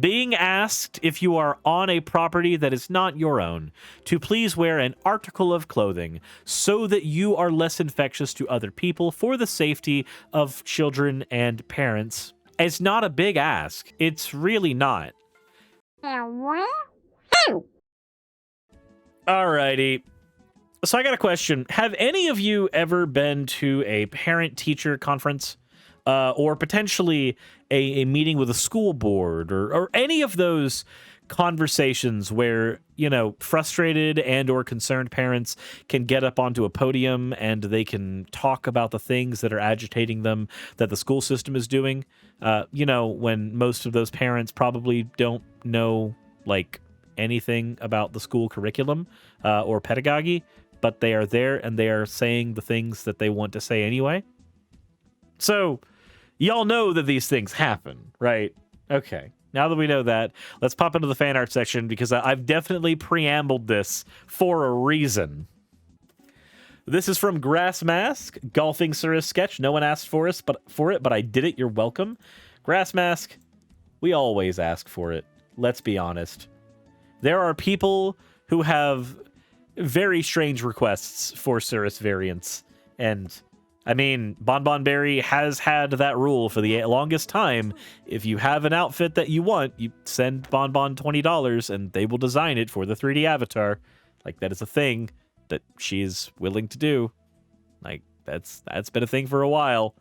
Being asked if you are on a property that is not your own to please wear an article of clothing so that you are less infectious to other people for the safety of children and parents. It's not a big ask. It's really not. Alrighty. So I got a question. Have any of you ever been to a parent-teacher conference? Or potentially a meeting with a school board or any of those conversations where, you know, frustrated and or concerned parents can get up onto a podium and they can talk about the things that are agitating them that the school system is doing. You know, when most of those parents probably don't know, like, anything about the school curriculum or pedagogy, but they are there and they are saying the things that they want to say anyway. So, y'all know that these things happen, right? Okay. Now that we know that, let's pop into the fan art section because I've definitely preambled this for a reason. This is from Grass Mask, Golfing Suris sketch. No one asked for it, but I did it. You're welcome. Grass Mask, we always ask for it. Let's be honest. There are people who have very strange requests for Suris variants, and I mean, Bon Bon Berry has had that rule for the longest time. If you have an outfit that you want, you send Bon Bon $20 and they will design it for the 3D avatar. Like, that is a thing that she's willing to do. Like, that's been a thing for a while.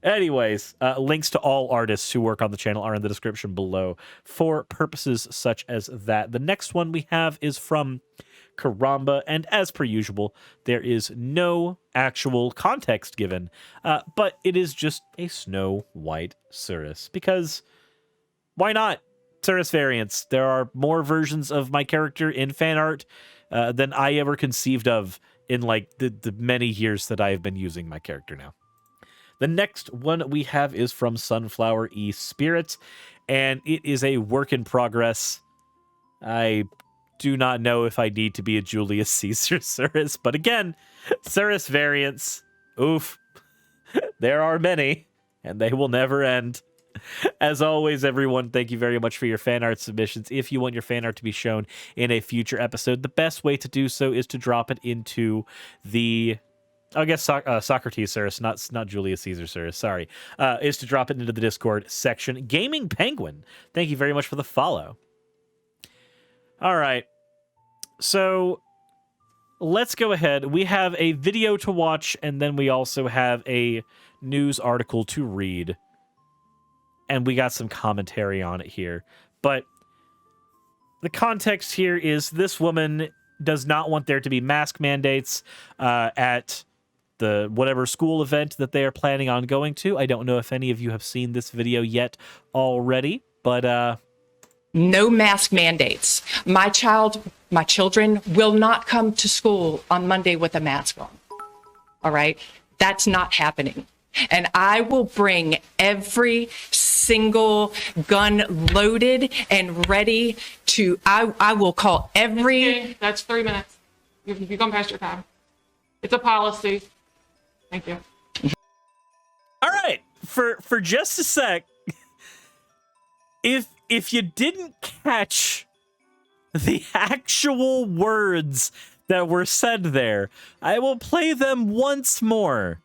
Anyways, links to all artists who work on the channel are in the description below for purposes such as that. The next one we have is from Karamba, and as per usual, there is no actual context given, but it is just a Snow White Suris, because why not? Suris variants. There are more versions of my character in fan art than I ever conceived of in like the many years that I have been using my character now. The next one we have is from Sunflower E Spirits, and it is a work in progress. I do not know if I need to be a Julius Caesar Suris, but again, Suris variants, oof, there are many, and they will never end. As always, everyone, thank you very much for your fan art submissions. If you want your fan art to be shown in a future episode, the best way to do so is to drop it into the, I guess, Socrates Suris, not Julius Caesar Suris, sorry, is to drop it into the Discord section. Gaming Penguin, thank you very much for the follow. All right, so let's go ahead. We have a video to watch, and then we also have a news article to read. And we got some commentary on it here. But the context here is this woman does not want there to be mask mandates at the whatever school event that they are planning on going to. I don't know if any of you have seen this video yet already, but no mask mandates. My children will not come to school on Monday with a mask on. All right? That's not happening. And I will bring every single gun loaded and ready to, I will call every... That's 3 minutes. You've gone past your time. It's a policy. Thank you. All right, for just a sec, if you didn't catch the actual words that were said there, I will play them once more.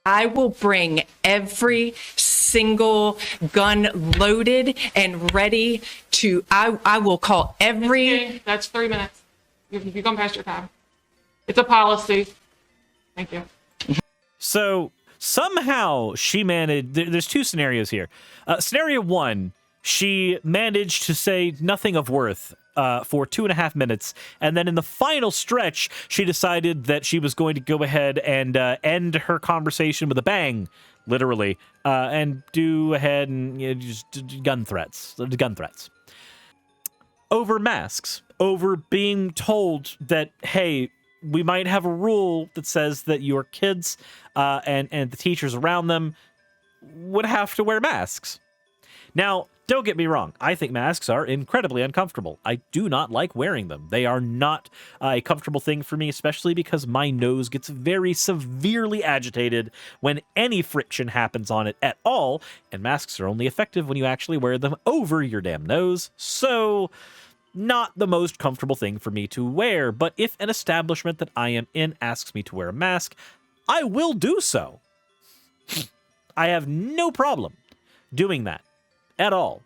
I will bring every single gun loaded and ready to, I will call every... That's 3 minutes. You've gone past your time. It's a policy. Thank you. So somehow she managed, there's two scenarios here. Scenario one, she managed to say nothing of worth for 2.5 minutes, and then in the final stretch, she decided that she was going to go ahead and end her conversation with a bang, literally, and do ahead and just gun threats. Over masks, over being told that, hey, we might have a rule that says that your kids and the teachers around them would have to wear masks. Now, don't get me wrong. I think masks are incredibly uncomfortable. I do not like wearing them. They are not a comfortable thing for me, especially because my nose gets very severely agitated when any friction happens on it at all, and masks are only effective when you actually wear them over your damn nose. So, not the most comfortable thing for me to wear, but if an establishment that I am in asks me to wear a mask, I will do so. I have no problem doing that at all.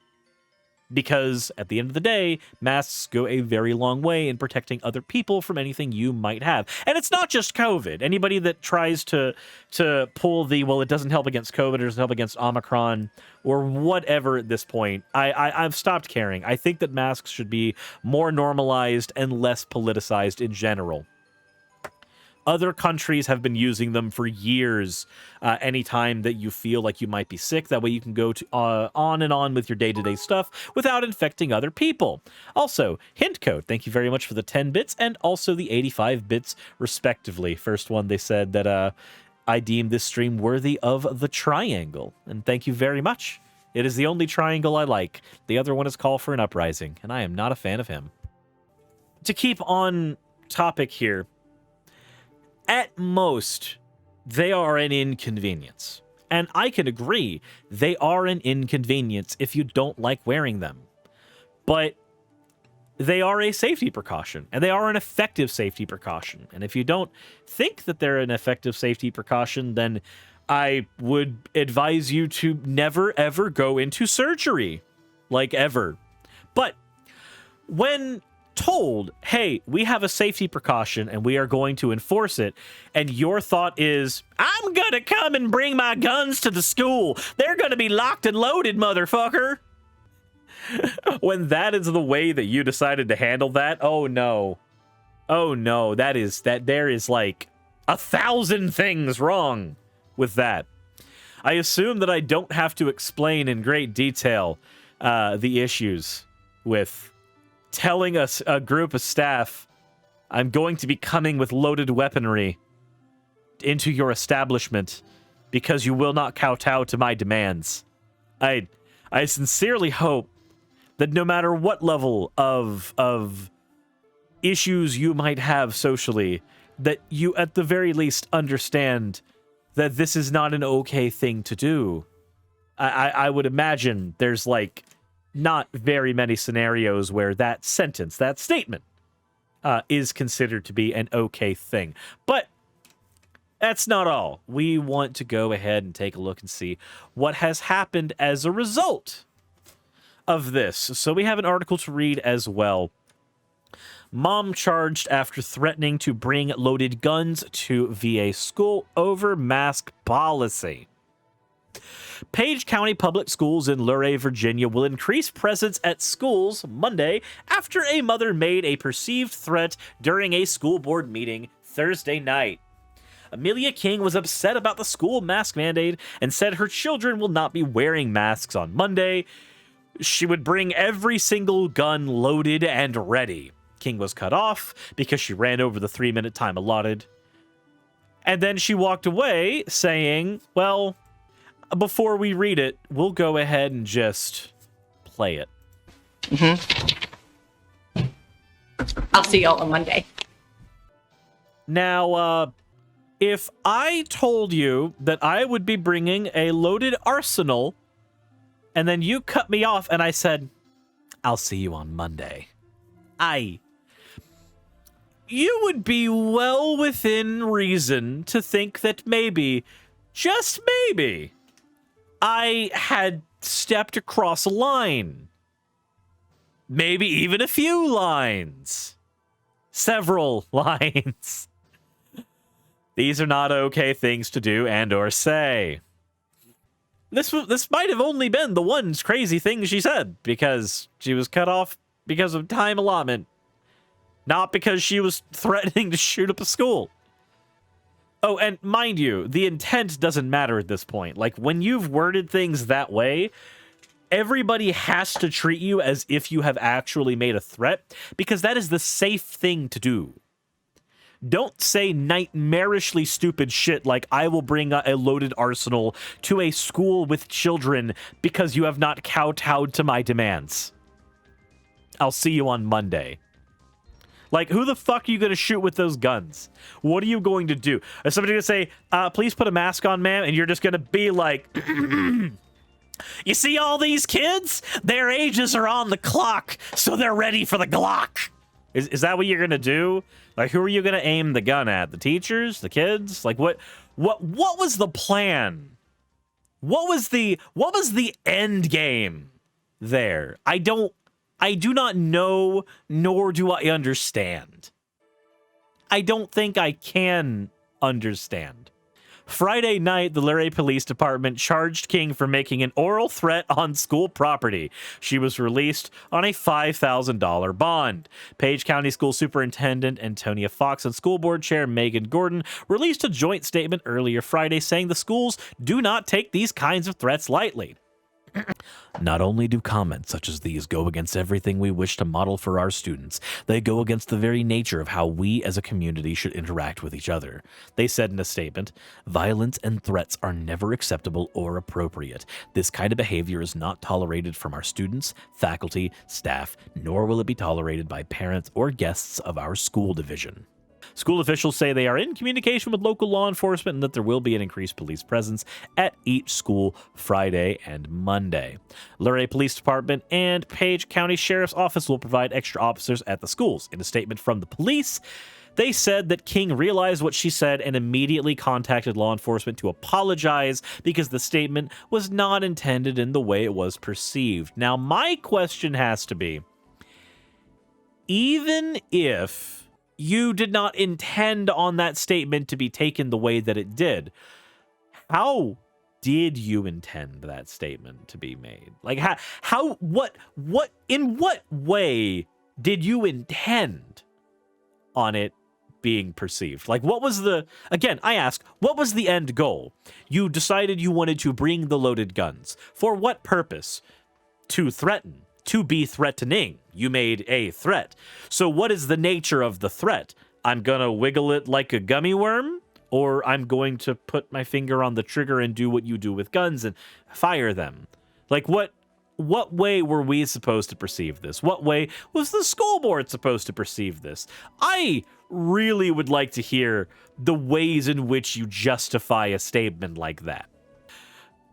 Because at the end of the day, masks go a very long way in protecting other people from anything you might have. And it's not just COVID. Anybody that tries to pull the, well, it doesn't help against COVID, it doesn't help against Omicron, or whatever at this point, I've stopped caring. I think that masks should be more normalized and less politicized in general. Other countries have been using them for years. Anytime that you feel like you might be sick, that way you can go to on and on with your day-to-day stuff without infecting other people. Also, hint code, thank you very much for the 10 bits and also the 85 bits, respectively. First one, they said that I deem this stream worthy of the triangle, and thank you very much. It is the only triangle I like. The other one is Call for an Uprising, and I am not a fan of him. To keep on topic here, at most, they are an inconvenience. And I can agree, they are an inconvenience if you don't like wearing them. But they are a safety precaution, and they are an effective safety precaution. And if you don't think that they're an effective safety precaution, then I would advise you to never, ever go into surgery. Like, ever. But when told, hey, we have a safety precaution and we are going to enforce it, and your thought is, I'm gonna come and bring my guns to the school. They're gonna be locked and loaded, motherfucker. When that is the way that you decided to handle that, oh no. Oh no, there is like 1,000 things wrong with that. I assume that I don't have to explain in great detail the issues with telling us a group of staff, I'm going to be coming with loaded weaponry into your establishment because you will not kowtow to my demands. I sincerely hope that no matter what level of issues you might have socially, that you at the very least understand that this is not an okay thing to do. I would imagine there's like not very many scenarios where that sentence, that statement, is considered to be an okay thing. But that's not all. We want to go ahead and take a look and see what has happened as a result of this. So we have an article to read as well. Mom charged after threatening to bring loaded guns to VA school over mask policy. Page County Public Schools in Luray, Virginia will increase presence at schools Monday after a mother made a perceived threat during a school board meeting Thursday night. Amelia King was upset about the school mask mandate and said her children will not be wearing masks on Monday. She would bring every single gun loaded and ready. King was cut off because she ran over the 3-minute time allotted. And then she walked away saying, well, before we read it, we'll go ahead and just play it. I'll see y'all on Monday. Now, if I told you that I would be bringing a loaded arsenal, and then you cut me off and I said, I'll see you on Monday, you would be well within reason to think that maybe, just maybe, I had stepped across a line. Maybe even a few lines. Several lines. These are not okay things to do and or say. This might have only been the one crazy thing she said, because she was cut off because of time allotment. Not because she was threatening to shoot up a school. Oh, and mind you, the intent doesn't matter at this point. Like, when you've worded things that way, everybody has to treat you as if you have actually made a threat, because that is the safe thing to do. Don't say nightmarishly stupid shit like I will bring a loaded arsenal to a school with children because you have not kowtowed to my demands. I'll see you on Monday. Like, who the fuck are you going to shoot with those guns? What are you going to do? Is somebody going to say, please put a mask on, ma'am? And you're just going to be like, you see all these kids? Their ages are on the clock, so they're ready for the Glock. Is that what you're going to do? Like, who are you going to aim the gun at? The teachers? The kids? Like, what was the plan? What was the end game there? I do not know, nor do I understand. I don't think I can understand. Friday night, the Luray Police Department charged King for making an oral threat on school property. She was released on a $5,000 bond. Page County School Superintendent Antonia Fox and School Board Chair Megan Gordon released a joint statement earlier Friday saying the schools do not take these kinds of threats lightly. Not only do comments such as these go against everything we wish to model for our students, they go against the very nature of how we as a community should interact with each other. They said in a statement, violence and threats are never acceptable or appropriate. This kind of behavior is not tolerated from our students, faculty, staff, nor will it be tolerated by parents or guests of our school division. School officials say they are in communication with local law enforcement and that there will be an increased police presence at each school Friday and Monday. Luray Police Department and Page County Sheriff's Office will provide extra officers at the schools. In a statement from the police, they said that King realized what she said and immediately contacted law enforcement to apologize because the statement was not intended in the way it was perceived. Now, my question has to be, even if you did not intend on that statement to be taken the way that it did, how did you intend that statement to be made? Like, in what way did you intend on it being perceived? Like, what was again, I ask, what was the end goal? You decided you wanted to bring the loaded guns. For what purpose? To threaten. To be threatening. You made a threat. So what is the nature of the threat? I'm gonna wiggle it like a gummy worm? Or I'm going to put my finger on the trigger and do what you do with guns and fire them? Like, what way were we supposed to perceive this? What way was the school board supposed to perceive this? I really would like to hear the ways in which you justify a statement like that.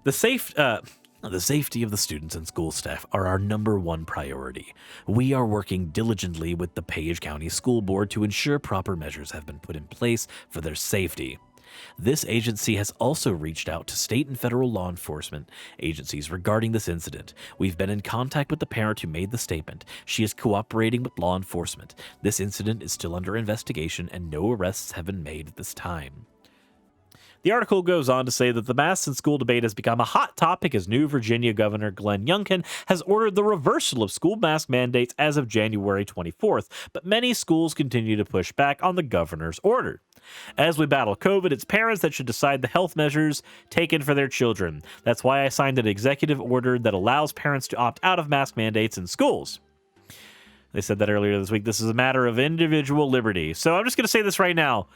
The safety of the students and school staff are our #1 priority. We are working diligently with the Page County School Board to ensure proper measures have been put in place for their safety. This agency has also reached out to state and federal law enforcement agencies regarding this incident. We've been in contact with the parent who made the statement. She is cooperating with law enforcement. This incident is still under investigation and no arrests have been made at this time. The article goes on to say that the masks in school debate has become a hot topic as new Virginia Governor Glenn Youngkin has ordered the reversal of school mask mandates as of January 24th, but many schools continue to push back on the governor's order. As we battle COVID, it's parents that should decide the health measures taken for their children. That's why I signed an executive order that allows parents to opt out of mask mandates in schools. They said that earlier this week. This is a matter of individual liberty. So I'm just going to say this right now.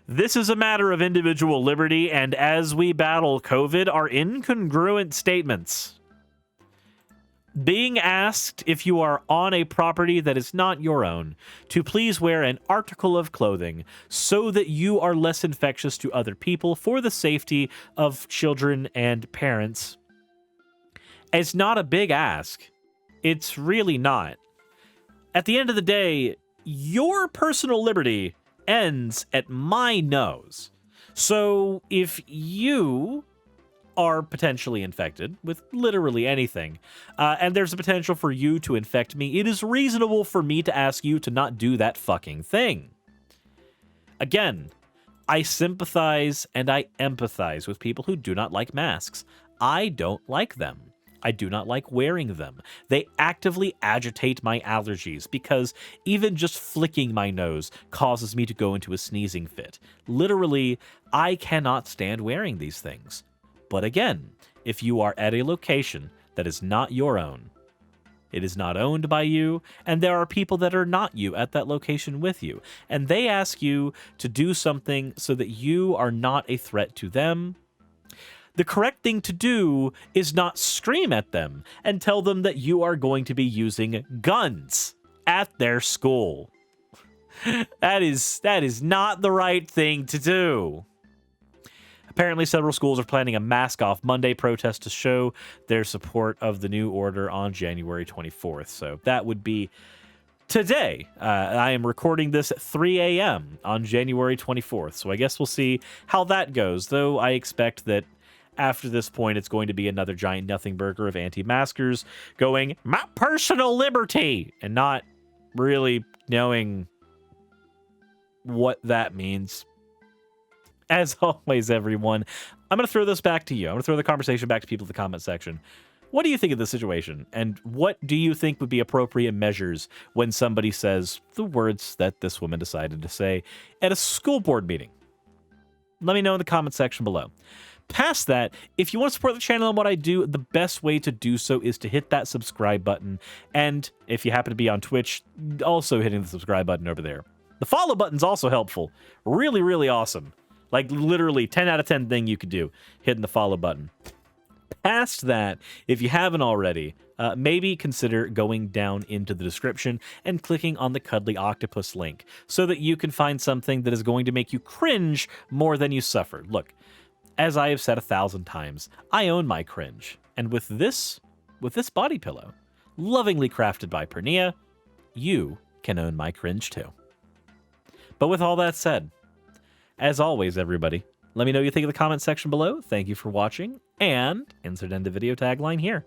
This is a matter of individual liberty, and as we battle COVID, are incongruent statements. Being asked if you are on a property that is not your own to please wear an article of clothing so that you are less infectious to other people for the safety of children and parents is not a big ask. It's really not. At the end of the day, your personal liberty ends at my nose. So if you are potentially infected with literally anything, and there's a potential for you to infect me, it is reasonable for me to ask you to not do that fucking thing. Again, I sympathize and I empathize with people who do not like masks. I don't like them. I do not like wearing them. They actively agitate my allergies because even just flicking my nose causes me to go into a sneezing fit. Literally, I cannot stand wearing these things. But again, if you are at a location that is not your own, It is not owned by you, and there are people that are not you at that location with you. And they ask you to do something so that you are not a threat to them. The correct thing to do is not scream at them and tell them that you are going to be using guns at their school. That is not the right thing to do. Apparently, several schools are planning a Mask Off Monday protest to show their support of the new order on January 24th. So that would be today. I am recording this at 3 a.m. on January 24th. So I guess we'll see how that goes, though I expect that after this point, it's going to be another giant nothing burger of anti-maskers going, my personal liberty, and not really knowing what that means. As always, everyone, I'm going to throw this back to you. I'm going to throw the conversation back to people in the comment section. What do you think of this situation? And what do you think would be appropriate measures when somebody says the words that this woman decided to say at a school board meeting? Let me know in the comment section below. Past that, if you want to support the channel and what I do, the best way to do so is to hit that subscribe button. And if you happen to be on Twitch, also hitting the subscribe button over there. The follow button's also helpful. Really, really awesome. Like literally 10 out of 10 thing you could do, hitting the follow button. Past that, if you haven't already, maybe consider going down into the description and clicking on the Cuddly Octopus link so that you can find something that is going to make you cringe more than you suffered. Look, as I have said 1,000 times, I own my cringe. And with this body pillow, lovingly crafted by Pernia, you can own my cringe too. But with all that said, as always, everybody, let me know what you think in the comment section below. Thank you for watching, and insert end of video tagline here.